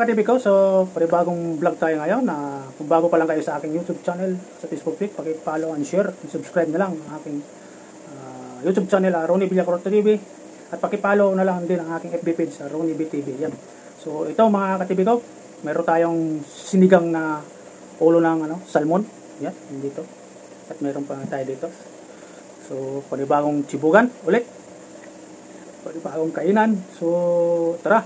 ka-TV ko, so panibagong vlog tayo ngayon. Kung bago pa lang kayo sa aking YouTube channel, sa Facebook page, paki-follow and share, subscribe na lang ang aking YouTube channel, Ronnie Villacruz TV, at paki-follow na lang din ang aking FB page, Ronnie BTV. Yan. So ito mga ka-TV ko, meron tayong sinigang na ulo ng salmon. Yan, dito. At meron pa tayo dito. So panibagong tsibugan ulit. Panibagong kainan. So tara.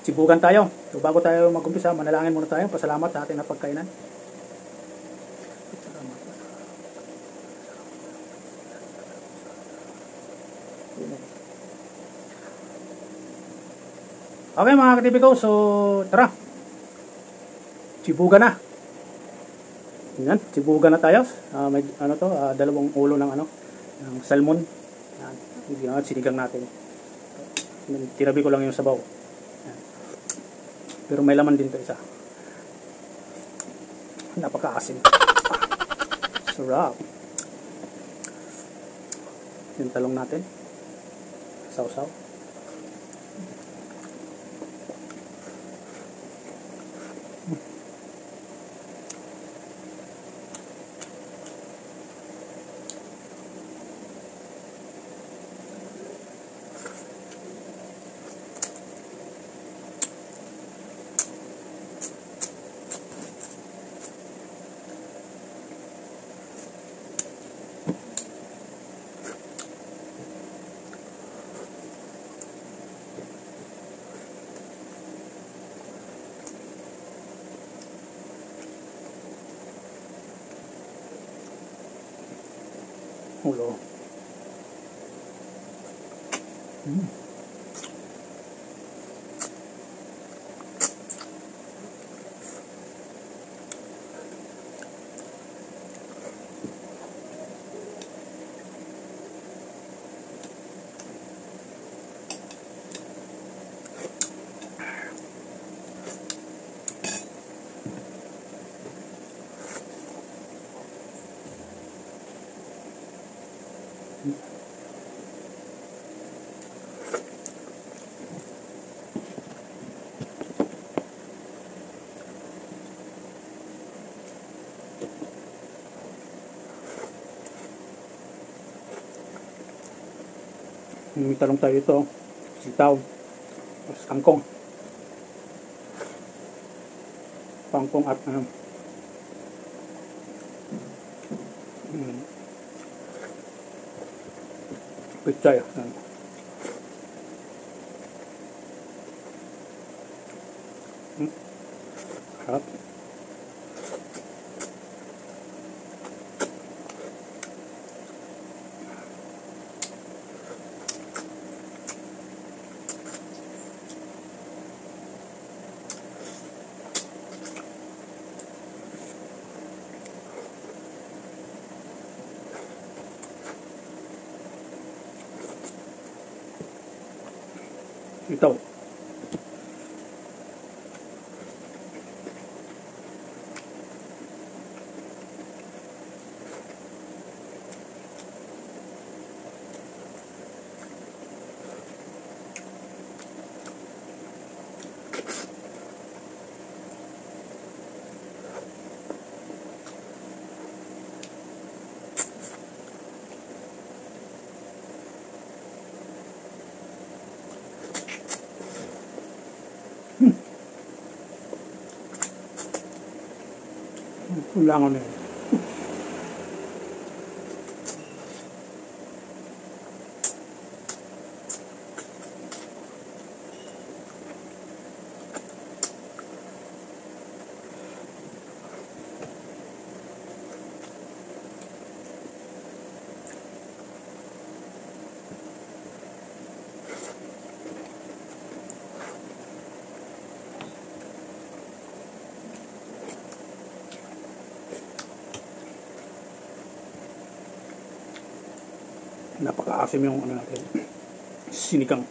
Tsibugan tayo. So bago tayo mag-umpisa, manalangin muna tayo. Pasalamat sa ating napagkainan. Okay mga ka-TV ko, so tara. Tsibugan na. Yan, tsibugan na tayo. May dalawang ulo ng ng salmon. Yan, sinigang natin. Tinabi ko lang yung sabaw. Yan. Pero may laman din to isa. Napaka-asim. Sarap. Yung talong natin. Sausaw. Ulo. May talong tayo ito, sitaw, kangkong at pechay. Harap. Ito. Ulangan na yun. Napaka-asim yung natin, sinigang.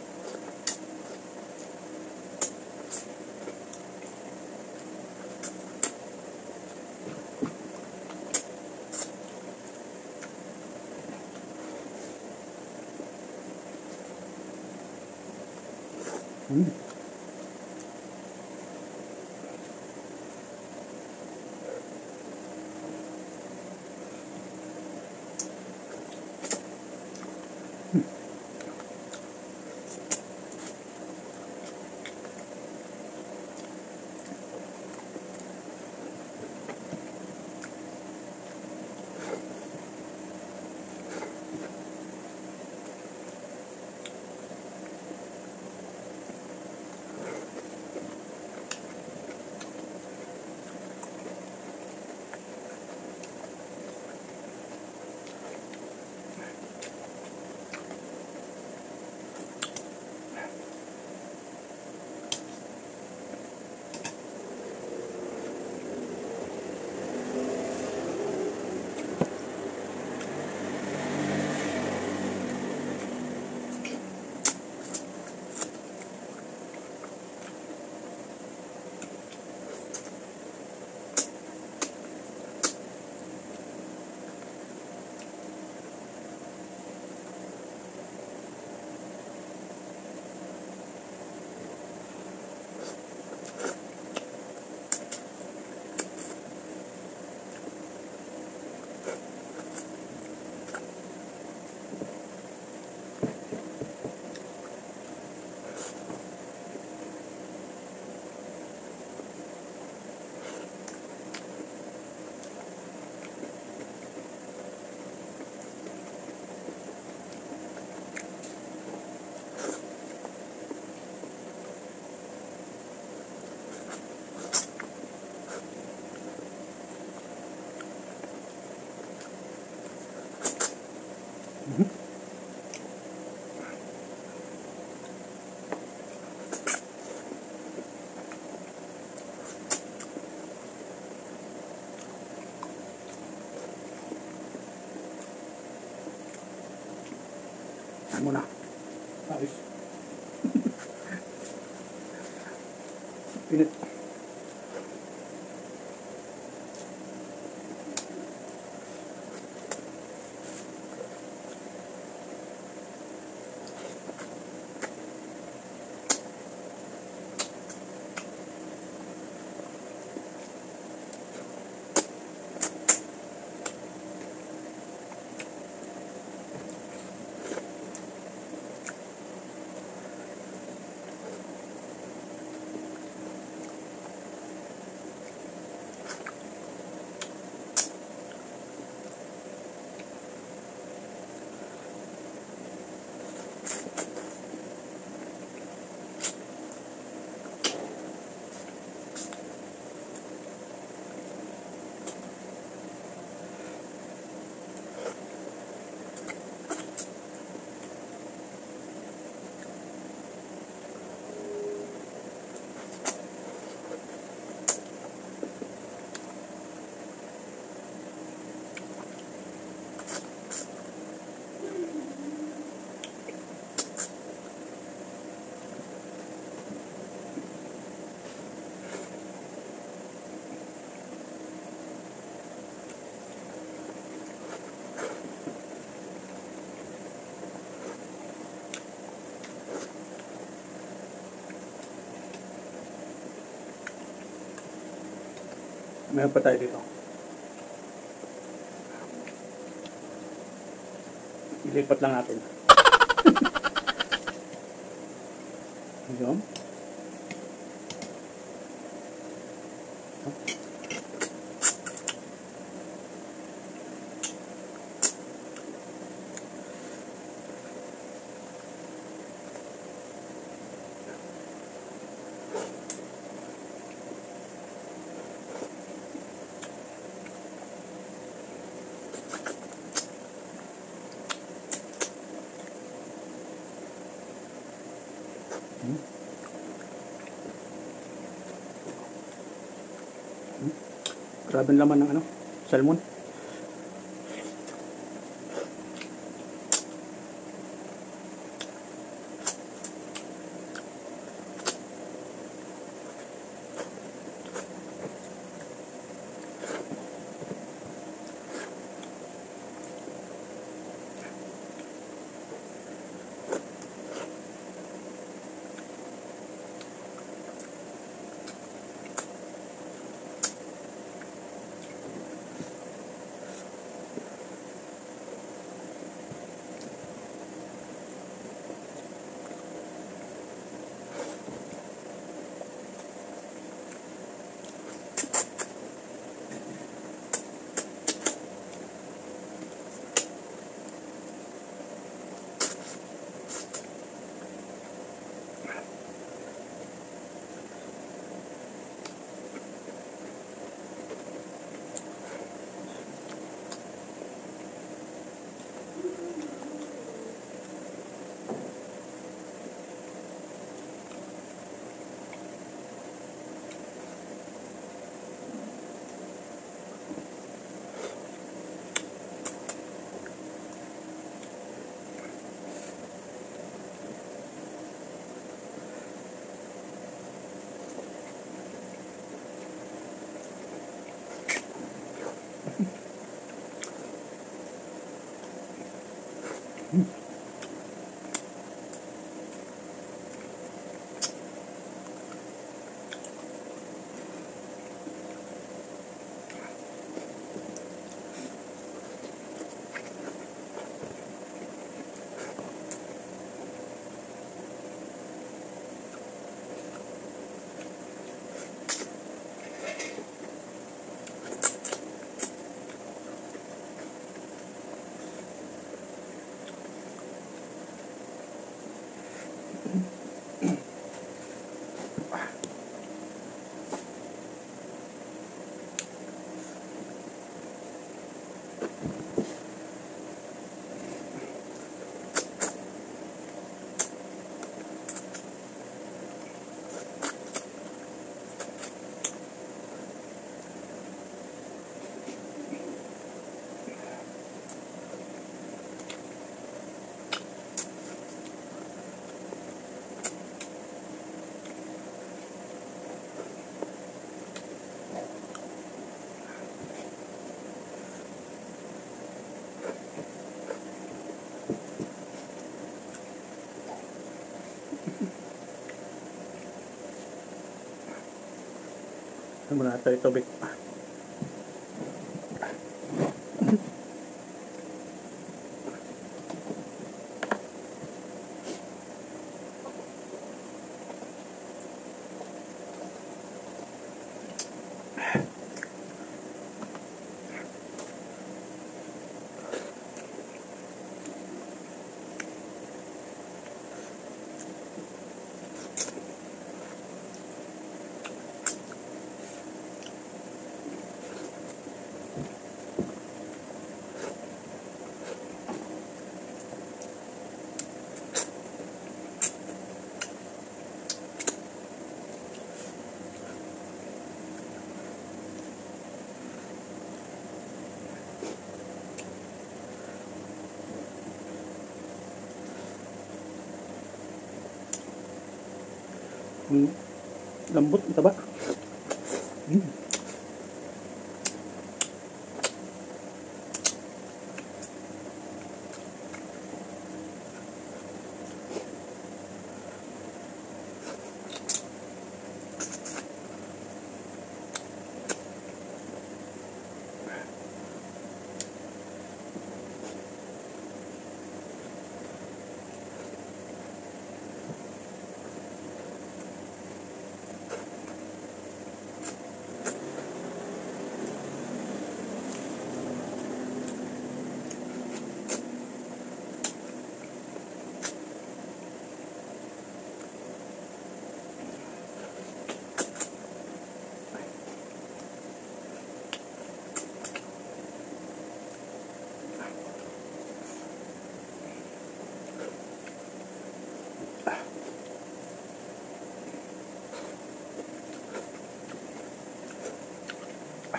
muna. Ayos. Pinit. Meron pa tayo dito. Ilipat lang natin. Yun. Grabe ang laman ng ano, salmon. Muna ito yung tubig. Lambot, taba.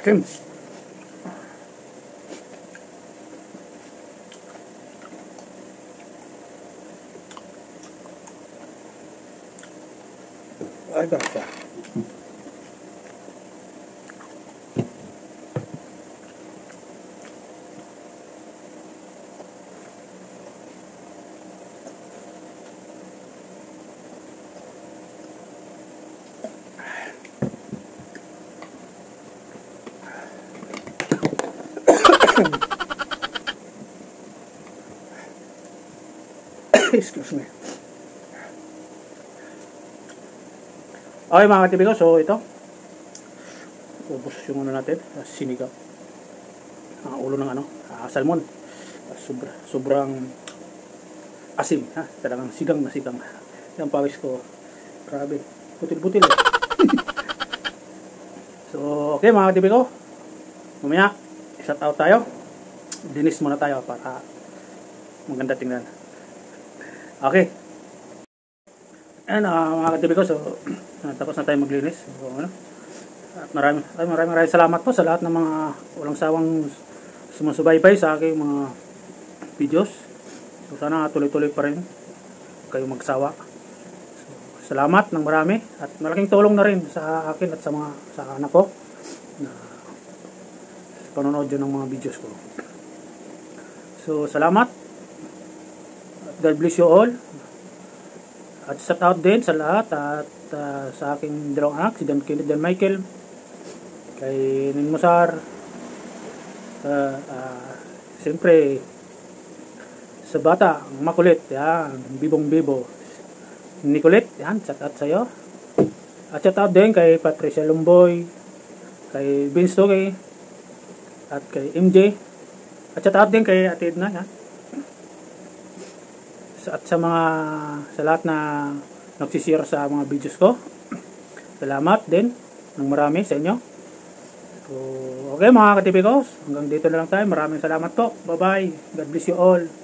Asim. Ay, basta. Excuse me. Okay mga katibigo, so ito ubos yung ano natin, sinigang ulo ng ano, salmon. Sobrang asim, ha? Talagang sigang na sigang. Yung pawis ko, grabe, butil-butil eh. So okay mga katibigo, mamaya shout out tayo, dinis muna tayo para maganda tingnan. Okay. Ayan mga katibigo, so tapos na tayo maglinis. So, ano? At maraming salamat po sa lahat ng mga walang sawang sumusubaybay sa aking mga videos. So sana tuloy-tuloy pa rin kayo magsawa. So, salamat ng marami at malaking tulong na rin sa akin at sa anak ko na panonood yun ng mga videos ko. So salamat. God bless you all. At shout out din sa lahat at sa aking dalawang anak, si Dan Michael, kay Ning Musar, siyempre sa bata, ang makulit, yan, Bibong Bibo, Nicolet, yan, shout out sa'yo. At shout out din kay Patricia Lumboy, kay Vince Togay, at kay MJ. At shout out din kay Ate Edna, yan. At sa lahat na nagsishare sa mga videos ko, salamat din ng marami sa inyo. So, okay mga katibigos, hanggang dito na lang tayo. Maraming salamat po. Bye bye. God bless you all.